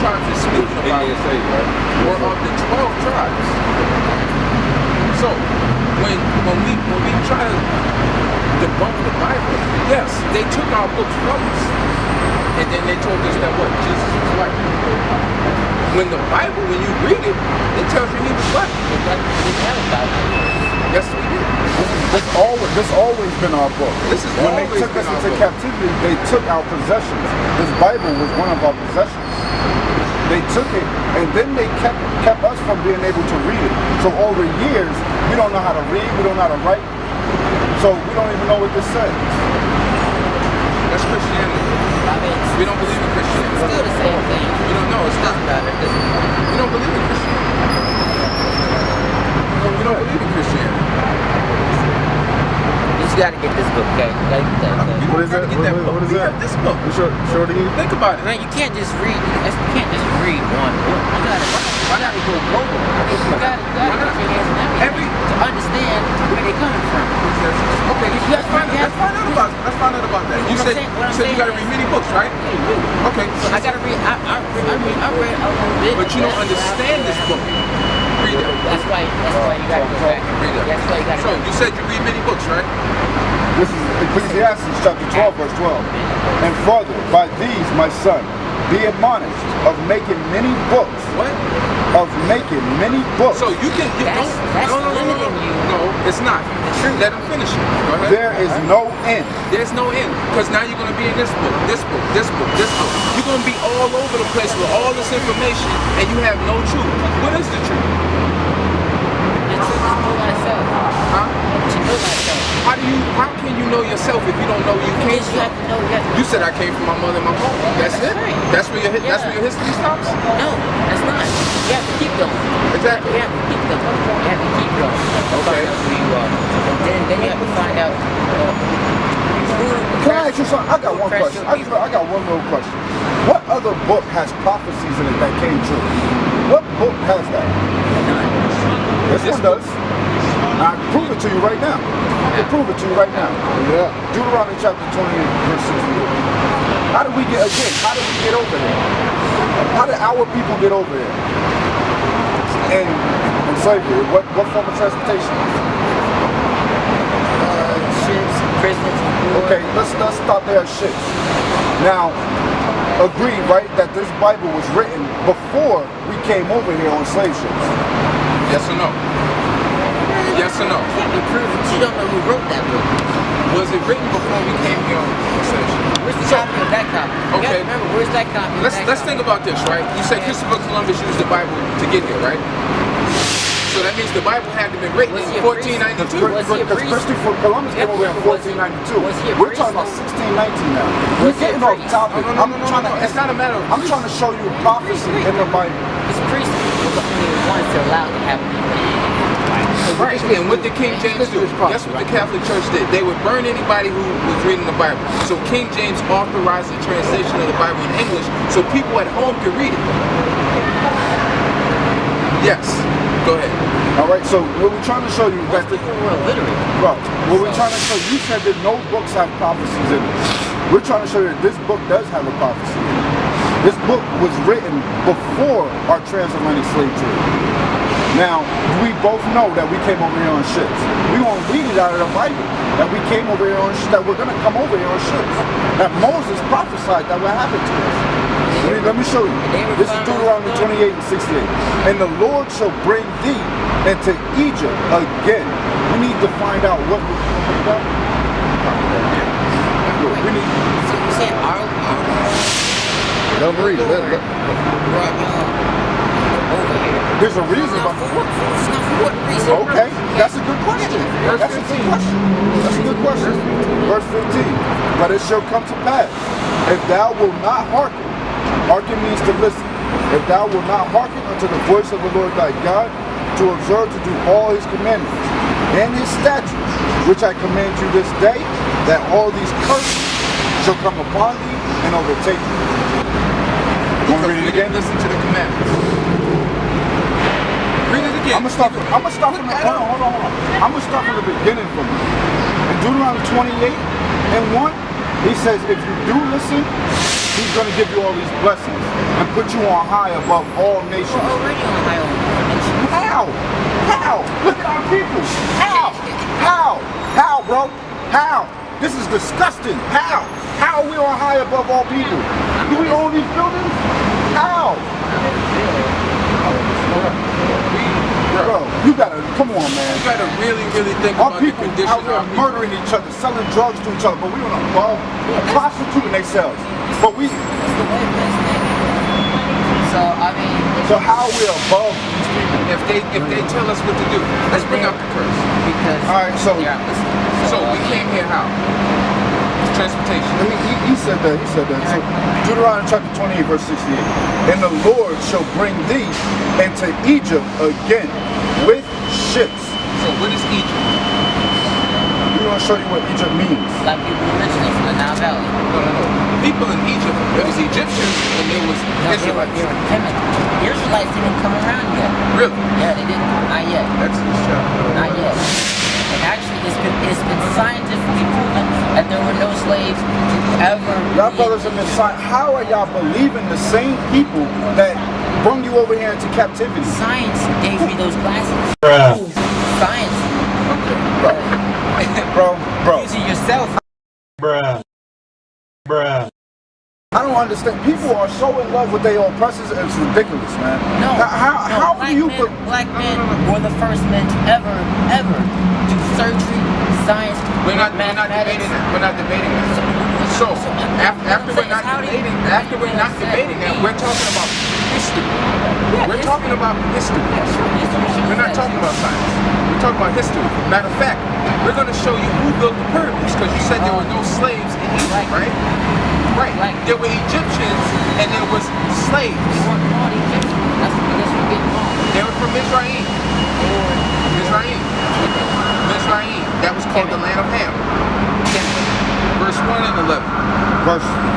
tribes is speaking about were of the 12 tribes. So when we try to debunk the Bible, yes, they took our books from us, and then they told us that what Jesus was white. When the Bible, when you read it, it tells you he was black. Yes, we did. This always been our book. This is when they took us into captivity, they took our possessions. This Bible was one of our possessions. They took it, and then they kept us from being able to read it. So over years, we don't know how to read, we don't know how to write, so we don't even know what this says. That's Christianity. I mean, We don't believe in Christianity. it's still the same thing. We don't know. It's not. We don't believe in Christianity. We don't believe in Christianity. You gotta get this book, okay? You gotta get that. What is that? What is that? This book. Shorty? Think about it. Man, you can't just read. You can't just read one book. You gotta go global. You gotta put your hands in everything to understand where they're coming from. Okay, let's find out about that. You said you gotta read many books, right? Okay. So I gotta read. I read a little bit. But you don't understand this book. Read it. That's why you gotta go back. Read it. That's why you gotta. So you said you read many books, right? This is Ecclesiastes chapter 12, verse 12. And further, by these, my son, be admonished of making many books. What? Of making many books. So you can No, it's not. Let him finish it. Go ahead. There is no end. There's no end. Because now you're gonna be in this book, this book, this book, this book. You're gonna be all over the place with all this information and you have no truth. What is the truth? Huh? How can you know yourself if you don't know where you came from? You said I came from my mother and my father. That's it? That's where your history stops? No, that's not. You have to keep going. Exactly. You have to keep going. You have to keep going. Okay. Who you are. Then you have to find out. Can I ask you something? I got one question. I got one little question. What other book has prophecies in it that came true? What book has that? This one does. I can prove it to you right now. I can prove it to you right now. Yeah. Deuteronomy chapter 28, verse 68. How did we get over here? How did our people get over here? And slavery, what form of transportation? Ships, prisons. Okay, let's stop there at ships. Now, agree, right, that this Bible was written before we came over here on slave ships? Yes or no? Yes or no? You don't know who wrote that book. Was it written before we came here on slave ships? Where's the copy of that copy? You gotta remember, where's that copy? Let's think about this, right? You said Christopher Columbus used the Bible to get here, right? So that means the Bible had to be written in 1492. Because Christopher Columbus came over in 1492. We're talking about 1619 now. We're getting off topic. It's not a matter of... I'm trying to show you prophecy in the Bible. This priest was the only ones that allowed to have Right, and what did King James do? That's what the Catholic Church did. They would burn anybody who was reading the Bible. So King James authorized the translation of the Bible in English so people at home could read it. Yes, go ahead. All right, so what we're trying to show you that people were illiterate. Bro, what we're trying to show you said that no books have prophecies in it. We're trying to show you that this book does have a prophecy in it. This book was written before our transatlantic slave trade. Now, we both know that we came over here on ships. We won't read it out of the Bible that we came over here on ships, that we're going to come over here on ships. That Moses prophesied that would happen to us. Let me show you. This is Deuteronomy 28 and 68. And the Lord shall bring thee into Egypt again. We need to find out what we're talking about. We need. So you saying our Let them read. over here. There's a reason. For what reason? Okay, that's a good question. That's a good question. That's a good question. Verse 15. But it shall come to pass, if thou wilt not hearken. Hearken means to listen. If thou wilt not hearken unto the voice of the Lord thy God, to observe to do all his commandments and his statutes, which I command you this day, that all these curses shall come upon thee and overtake thee. Want to read it again? Listen to the commandments. Read it again. I'm gonna start from the hold on. I'm gonna start from the beginning from it. In Deuteronomy 28 and 1, He says if you do listen, he's going to give you all these blessings and put you on high above all nations. We're already on high on nations. How? How? Look at our people. How? How? How, bro? How? This is disgusting. How? How are we on high above all people? Do we own these buildings? How? Bro, you gotta, come on, man. You gotta really, really think Our about the people condition out of there our people. murdering each other, selling drugs to each other, but we on above, prostituting themselves. But we, That's the way best thing. So I mean, so how are we above these people? If they tell us what to do, let's bring out the curse. because All right, so- they're not listening. So we came here how? Transportation. He said that. So Deuteronomy chapter 28, verse 68. And the Lord shall bring thee into Egypt again with ships. So what is Egypt? We're going to show you what Egypt means. Like people originally from the Nile Valley. No. People in Egypt, there was Egyptians and there was No, Israelites. they were timid. The Israelites didn't come around yet. Really? Yeah, they didn't. Not yet. That's the show. Not yet. And actually, it's been scientifically proven that there were no slaves ever. Y'all brothers in the science, how are y'all believing the same people that brought you over here into captivity? Science gave me those glasses. Bruh. Science. Bro. Using yourself. Bruh. Bruh. I don't understand. People are so in love with their oppressors, it's ridiculous, man. No. How black do you... men, black men were the first men to ever do surgery, science, We're not mathematics. debating that. We're not debating that. So after we're not debating that, we're talking about history. We're talking about history. We're not talking about science. We're talking about history. Matter of fact, we're going to show you who built the pyramids because you said there were no slaves in Egypt, right? Right. There were Egyptians and there was slaves. They weren't called Egyptians. That's what we're getting wrong. They were from Israel. Israel. That was called the land of Ham. Verse 1 and 11.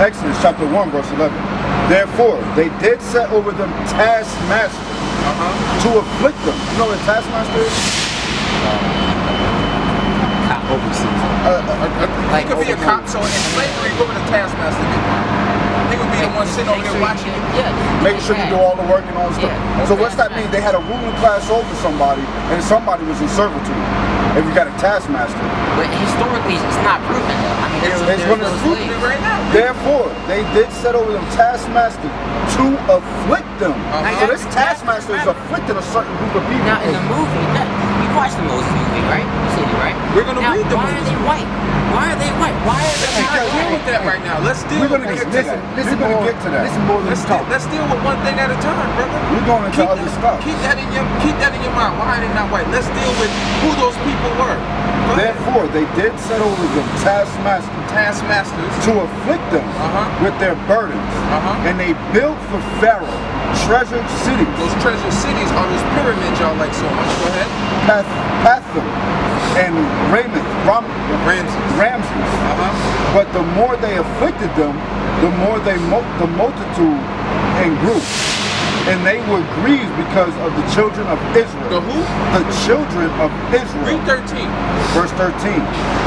Exodus chapter 1, verse 11. Therefore, they did set over them taskmasters to afflict them. You know what a taskmaster is? He could be a cop, so in slavery, what would a taskmaster do? He would be the one sitting over there watching you. Making sure you do all the work and all the stuff. Yeah. So what's that mean? They had a ruling class over somebody, and somebody was in servitude. If you got a taskmaster. But historically, it's not proven though. I mean, It's there's when no it's slaves. Proving it right now. Therefore, they did set over them taskmasters to afflict them. So this taskmaster is afflicting a certain group of people. Now in the movie, you watched the Moses movie, right? You seen it, right? We're gonna now, read the why Moses are they white? Why are they white? Why are they Let's not deal white? with that right now. Let's deal We're with gonna that. get to that. We're gonna get to that. Let's deal with one thing at a time, brother. We're going into other stuff. Keep that in your mind. Why are they not white? Let's deal with who those people were. Go ahead. Therefore, they did set over them Taskmasters. to afflict them with their burdens. And they built for Pharaoh treasured cities. Those treasure cities are those pyramids y'all like so much. Go ahead. Pathum and Ramses. But the more they afflicted them, the more the multitude and grew. And they were grieved because of the children of Israel. The who? The children of Israel. Read 13. Verse 13.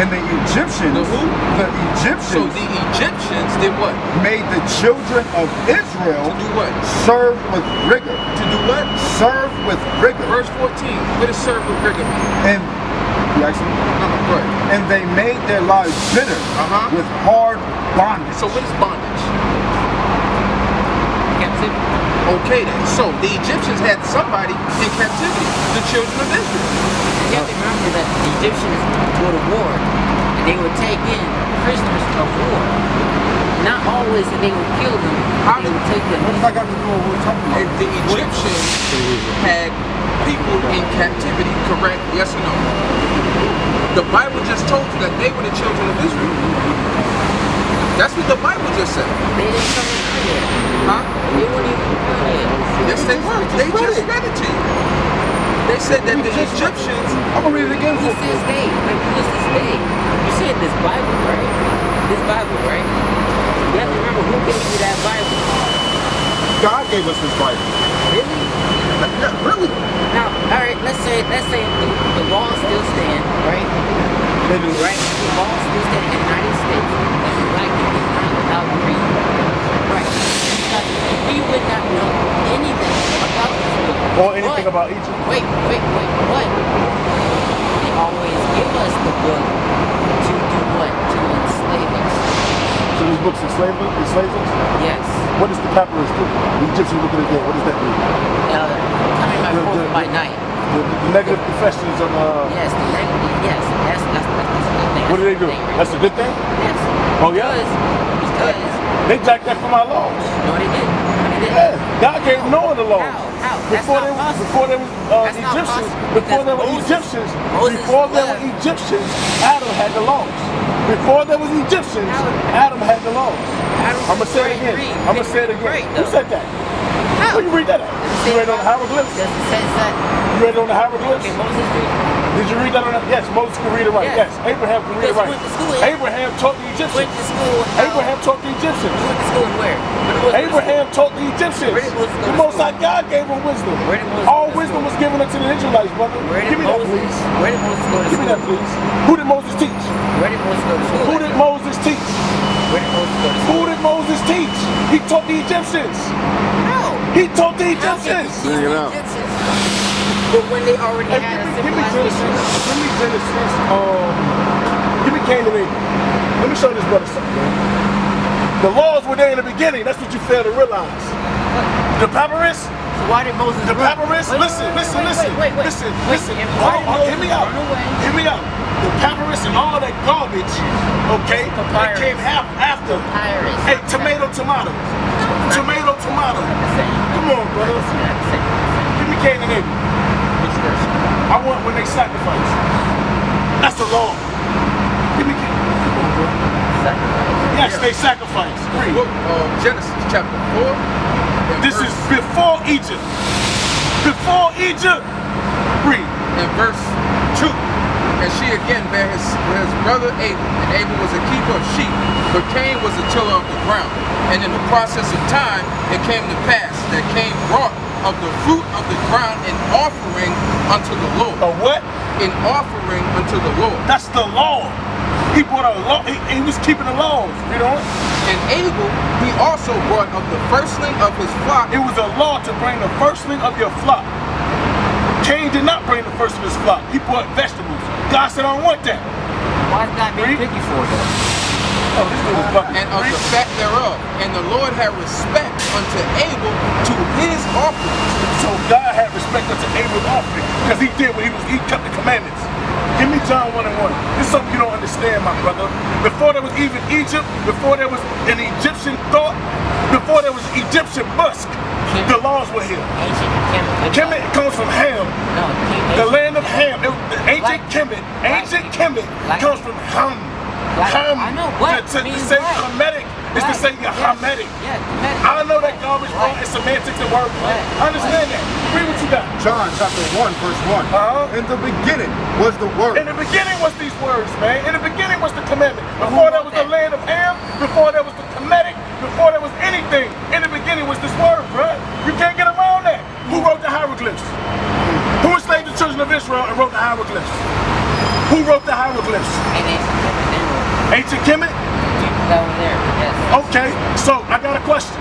And the Egyptians. The who? The Egyptians. So the Egyptians did what? Made the children of Israel To do what? serve with rigor. To do what? Serve with rigor. Verse 14. What does serve with rigor mean? And you actually, No, go ahead. and they made their lives bitter with hard bondage. So what is bondage? Captivity. Okay then. So the Egyptians had somebody in captivity, the children of Israel. You have to remember that the Egyptians go to war and they would take in prisoners of war. Not always that they would kill them. They would take them. What does that got to do with what we're talking about? And the Egyptians had people in captivity, correct? Yes or no? The Bible just told you that they were the children of Israel. That's what the Bible just said. They didn't come in here. Huh? They weren't even born yet. Yes, they were. They just read it to you. They said that the Egyptians. I'm going to read it again Who for you. says they? Like, who is this they? You said this Bible, right? This Bible, right? You have to remember who gave you that Bible. God gave us this Bible. Really? Yeah, really? Now, Alright, let's say the laws still stand, right? They do. Right? The laws still stand in the United States that black people are not allowed to read. Right. We would not know anything about this book. Or anything about Egypt. Wait. But they always give us the book to do what? To enslave us. So these books enslave us? Yes. What does the papyrus do? The Egyptian book of the dead, what does that mean? Coming by forth by night. The negative confessions of Yes, the negative. Yes, that's the thing. What do they do? That's a good thing? Yes. Oh yeah? Because They jacked that from our laws. no, they didn't. Yeah, God gave Noah the laws. How? Before there was Egyptians, before there were Egyptians, Adam had the laws. Before there was Egyptians, Adam had the laws. I'm gonna say it again. Who said that? How? Where you read that at? You read it on the hieroglyphs? Does it say that? You read it on the hieroglyphs? Okay, Moses read. Did you read that on that? Yes, Moses can read it right. Yes, Abraham can read it right. Went to school. Abraham taught the Egyptians. Went to school. Abraham taught the Egyptians. Went to school where? Abraham taught the Egyptians. Where did Moses go to The Most school? High God gave him wisdom. Where did Moses All go to wisdom school? was given unto the Israelites, brother. Give me that, please. Where did Moses go to Give me school? that, please. Who did Moses teach? Where did Moses go to school? Who did Moses teach? Where did Moses go to school? Who did Moses teach? He taught the Egyptians. How? He taught the How can Egyptians. he teach the Egyptians? But when they already Hey, had a give me civilization. Genesis. Give me Genesis. Give me Cain and Abel. Let me show this brother something, man. The laws were there in the beginning. That's what you fail to realize. The papyrus. So why did Moses The run? papyrus. Wait, Listen. Listen. Listen. Why Hold on. did Hear me Moses out. run away? Hear me out. The papyrus and all that garbage, okay, that came after. Papyrus. Hey, tomato. Come on, brother. Give me Cain and Abel. I want when they sacrifice. That's the law. Give me Cain. Come on, bro. Yes, they sacrifice. Read. Book of Genesis chapter 4. This is before Egypt. Before Egypt. Read. In verse 2. And she again bare his brother Abel, and Abel was a keeper of sheep, but Cain was a tiller of the ground. And in the process of time, it came to pass that Cain brought of the fruit of the ground an offering unto the Lord. A what? An offering unto the Lord. That's the law. He brought a law. He was keeping the laws. You know? And Abel, he also brought of the firstling of his flock. It was a law to bring the firstling of your flock. Cain did not bring the first of his flock. He brought vegetables. God said, I don't want that. Why is God being picky for them? Oh, this dude is bucket. And of the fat thereof. And the Lord had respect unto Abel to his offering. So God had respect unto Abel's offering because he did what he kept the commandments. Give me John 1:1. This is something you don't understand, my brother. Before there was even Egypt, before there was an Egyptian thought, before there was Egyptian musk, the laws were here. Ancient Kemet. Kemet comes from Ham, No, the land of Ham. The ancient Kemet comes from Ham. Ham. I know what To means say what. Hamitic is to say you're Hamitic. Yeah, Kemet. I know that garbage wrong. It's semantics and wordplay. I understand that. Read what you got. John chapter 1 verse 1. In the beginning was the word. In the beginning was these words, man. In the beginning was the commandment. Before there was the land of Ham, before there was the Kemetic, before there was anything, in the beginning was this word, bro. You can't get around that. Who wrote the hieroglyphs? Who enslaved the children of Israel and wrote the hieroglyphs? Who wrote the hieroglyphs? And Ancient Kemet? people over there. Yes. Okay, so I got a question.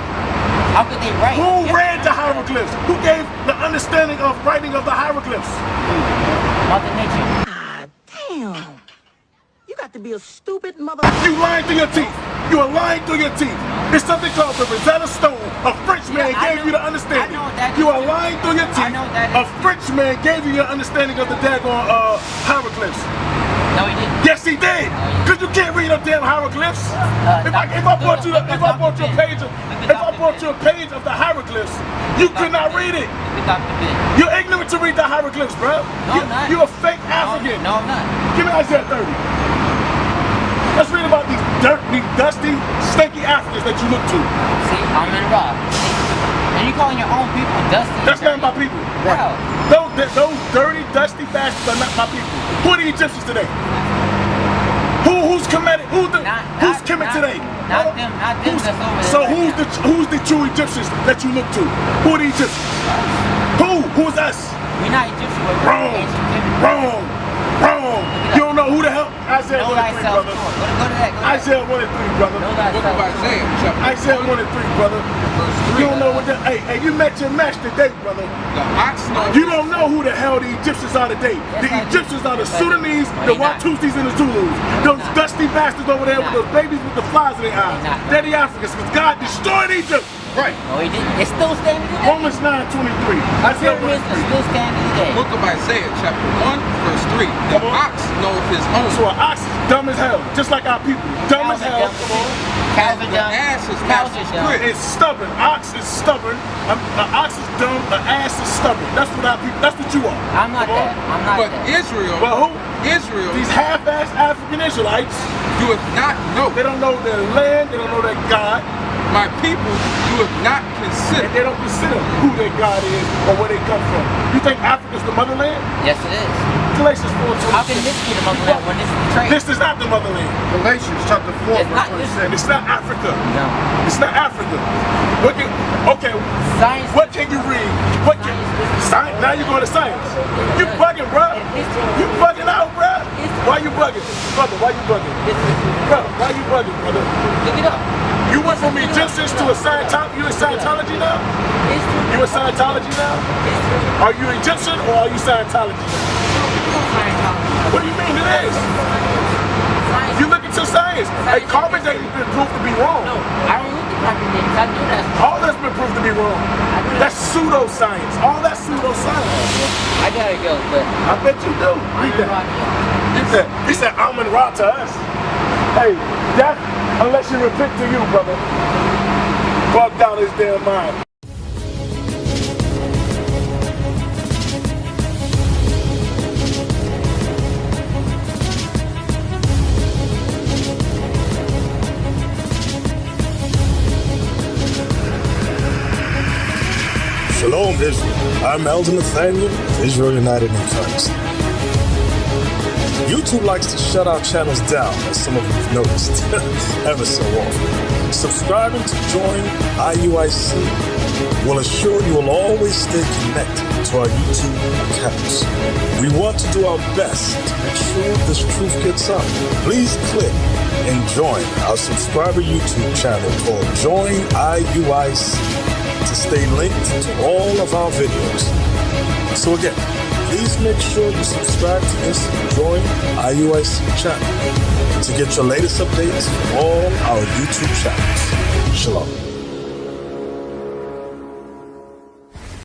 How could they write? Who read the hieroglyphs? Who gave the understanding of writing of the hieroglyphs? Mother Nature. Ah, damn. You got to be a stupid mother. You lying through your teeth. You are lying through your teeth. It's something called the Rosetta Stone. A French man gave you the understanding. I know what that is. You are lying through your teeth. I know what that A is. French man gave you your understanding of the daggone hieroglyphs. No, he didn't. Yes, he did. Cause you can't read no damn hieroglyphs. If I brought you a page of the hieroglyphs, you could not read it. Look at Dr. Ben. You're ignorant to read the hieroglyphs, bro. No, I'm not. You're a fake African. No, I'm not. Give me Isaiah 30. Let's read about these dusty, stinky Africans that you look to. See, I'm in rock. And you calling your own people dusty? That's not my people. Wow. Those dirty, dusty bastards are not my people. Who are the Egyptians today? Who's Kemetic? Who's Kemet today? Not them that's over there. So right who's the true Egyptians that you look to? Who are the Egyptians? Who's us? We're not Egyptian, we're Wrong. ancient Egyptian. Wrong. Wrong. You don't know who the hell? Isaiah Know 1 and 3, thyself. brother. Go to that. Go to that. Isaiah 1 and 3, brother. Know Book of thyself. Isaiah, chapter Isaiah 1 and 3, brother. verse 3. You don't know what the, hey, you met your match today, brother. The ox knows. You don't know who the hell the Egyptians are today. Yes, The I do. Egyptians are the Yes, I do. Sudanese, No, the they not. Watusis, and the Zulus. Those not. dusty bastards over there with They're those babies with the flies in their eyes. not. They're the Africans, because God destroyed Egypt. Right. No, he didn't. It's still standing today. Romans 9:23. Isaiah 1 Pyramids and are 3. still standing today. Book of Isaiah, chapter 1, verse 3. The Come on. ox knoweth his own. So an ox is dumb as hell, just like our people. Dumb as hell. Cows are The dumb. ass is Cows master's are dumb. crib. It's stubborn. Ox is stubborn. An ox is dumb. An ass is stubborn. That's what our people. That's what you are. I'm not Come on. that. I'm not But that. Israel, But who? Israel These half-ass African Israelites. doeth not know. They don't know their land. They don't know their God. My people doeth not consider. And they don't consider who their God is or where they come from. You think Africa's the motherland? Yes, it is. Galatians How can 4:26. this be the motherland when this is the trade? This is not the motherland. Galatians chapter 4, It's verse not this. 26. It's not Africa. No. It's not Africa. What can, okay, Science. what can you read? What can science? Now you're going to science. You bugging, bro. You bugging out, bro. Why you bugging, brother? Why you bugging, bro? Why you bugging, brother? Look it up. You went from Egyptians to a Scientology. You in Scientology now? History. You in Scientology now? History. Are you Egyptian or are you Scientology? Scientology. What do you mean it is? Science. You look into science. Hey, carbon dating has been proved to be wrong. No, I don't look at carbon dating. I knew that's wrong. All that's been proved to be wrong. That's pseudoscience. All that's pseudoscience. I gotta go, but I bet you do. Read that. He said Amun Ra to us. Hey, that unless you repent to you, brother. Bugged out his damn mind. Shalom, Israel. I'm Elder Nathaniel, of Israel United in Christ. YouTube likes to shut our channels down, as some of you have noticed, ever so often. Subscribing to join IUIC will assure you will always stay connected to our YouTube accounts. We want to do our best to make sure this truth gets out. Please click and join our subscriber YouTube channel called Join IUIC to stay linked to all of our videos. So again, please make sure you subscribe to this Join IUIC channel to get your latest updates from all our YouTube channels. Shalom.